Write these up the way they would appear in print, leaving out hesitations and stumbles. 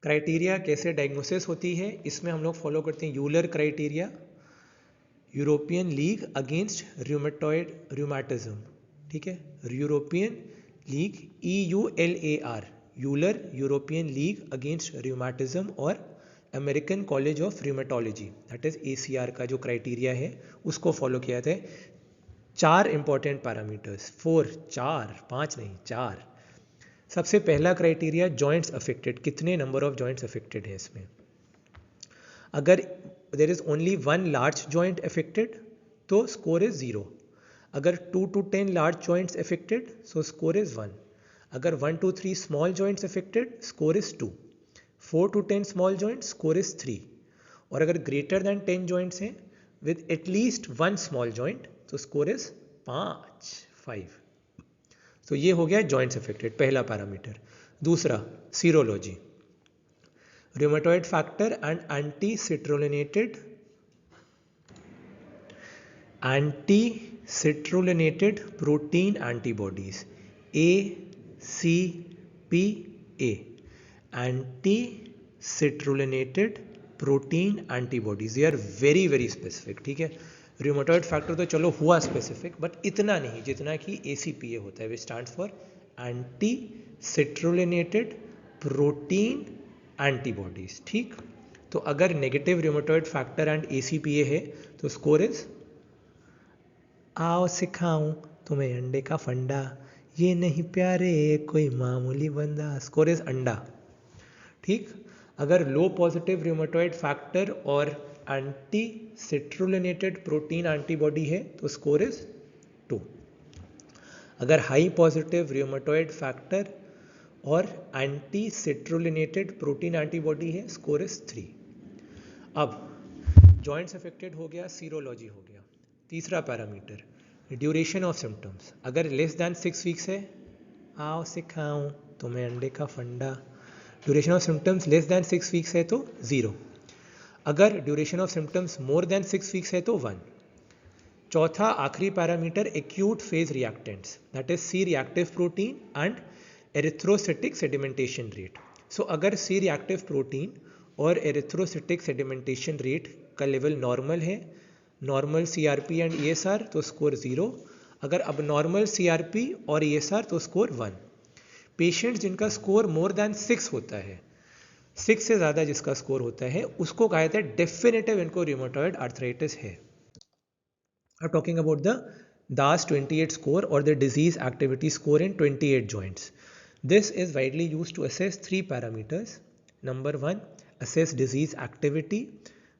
Criteria कैसे diagnosis होती है, इसमें हम लोग फॉलो करते हैं EULAR criteria, European League Against Rheumatism, ठीक है, European League EULAR, EULAR European League Against Rheumatism, और American College of Rheumatology that is ACR का जो क्राइटेरिया है उसको फॉलो किया जाता है। 4 इंपॉर्टेंट पैरामीटर्स, 4 5 नहीं 4। सबसे पहला क्राइटेरिया जॉइंट्स अफेक्टेड, कितने नंबर ऑफ जॉइंट्स अफेक्टेड है इसमें। अगर there is only 1 large joint affected तो स्कोर इज 0। अगर 2 to 10 large joints affected so score is 1। अगर 1 to 3 small joints affected score is 2। 4 to 10 small joints score is 3। और अगर greater than 10 joints हैं with at least 1 small joint तो score is 5। तो ये हो गया जॉइंट्स अफेक्टेड, पहला पैरामीटर। दूसरा serology, rheumatoid factor and anti citrullinated protein antibodies, ACPA, anti citrullinated protein antibodies, they are very very specific, ठीक है। रूमेटॉइड फैक्टर तो चलो हुआ स्पेसिफिक, बट इतना नहीं जितना कि ACPA होता है, which stands for anti citrullinated protein antibodies, ठीक। तो अगर negative rheumatoid factor and ACPA है तो स्कोर इज, आओ सिखाऊं तुम्हें अंडे का फंडा, ये नहीं प्यारे कोई मामूली बंदा, स्कोर इज अंडा, ठीक। अगर लो पॉजिटिव रूमेटॉइड फैक्टर और एंटी सिट्रोलिनेटेड प्रोटीन एंटीबॉडी है तो स्कोर इज 2। अगर हाई पॉजिटिव रूमेटॉइड फैक्टर और एंटी सिट्रोलिनेटेड प्रोटीन एंटीबॉडी है स्कोर इज 3। अब जॉइंट्स अफेक्टेड हो गया, सीरोलॉजी हो गया। तीसरा पैरामीटर ड्यूरेशन ऑफ सिम्टम्स, अगर लेस दैन 6 वीक्स है, आओ सिखाऊं तुम्हें अंडे का फंडा, duration of symptoms less than 6 weeks है तो 0। अगर duration of symptoms more than 6 weeks है तो 1। चौथा आखिरी parameter acute phase reactants, that is C reactive protein and erythrocytic sedimentation rate. So अगर C रिएक्टिव प्रोटीन और एरिथ्रोसाइटिक सेडिमेंटेशन रेट का लेवल नॉर्मल है, नॉर्मल CRP एंड ESR, तो score 0। अगर अब नॉर्मल CRP और ESR तो स्कोर 1। पेशेंट्स जिनका स्कोर मोर देन 6 होता है, 6 से ज़्यादा जिसका स्कोर होता है उसको कहा जाता है डेफिनेटिव इनको रूमेटॉइड आर्थराइटिस है। I am talking about the DAS 28 score or the disease activity score in 28 joints. This is widely used to assess 3 parameters. Number 1, assess disease activity.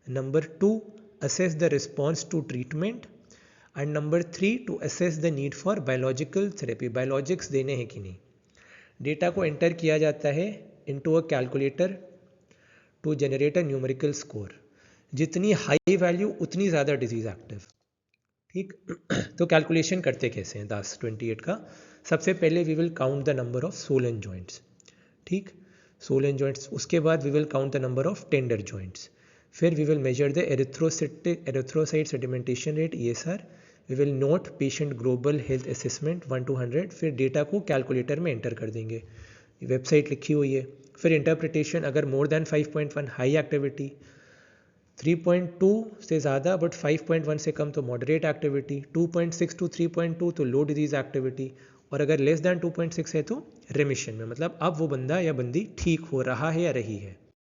Number 2, assess the response to treatment. And number 3, to assess the need for biological therapy. Biologics देने हैं कि नहीं। Data को enter किया जाता है into a calculator to generate a numerical score. जितनी high value उतनी ज़्यादा डिजीज एक्टिव, ठीक। तो कैलकुलेशन करते कैसे हैं DAS 28 का। सबसे पहले we will count the number of swollen joints, ठीक, सोलन जॉइंट्स। उसके बाद we will count the number of tender joints. फिर we will measure the erythrocyte sedimentation rate ESR। We will note patient global health assessment 1 to 100। फिर data को calculator में enter कर देंगे, website लिखी हुई है। फिर इंटरप्रिटेशन, अगर मोर देन 5.1 हाई एक्टिविटी, 3.2 से ज़्यादा बट 5.1 से कम तो मॉडरेट एक्टिविटी, 2.6 to 3.2 तो लो डिजीज एक्टिविटी, और अगर लेस दैन 2.6 है तो रेमिशन में, मतलब अब वो बंदा या बंदी ठीक हो रहा है या रही है।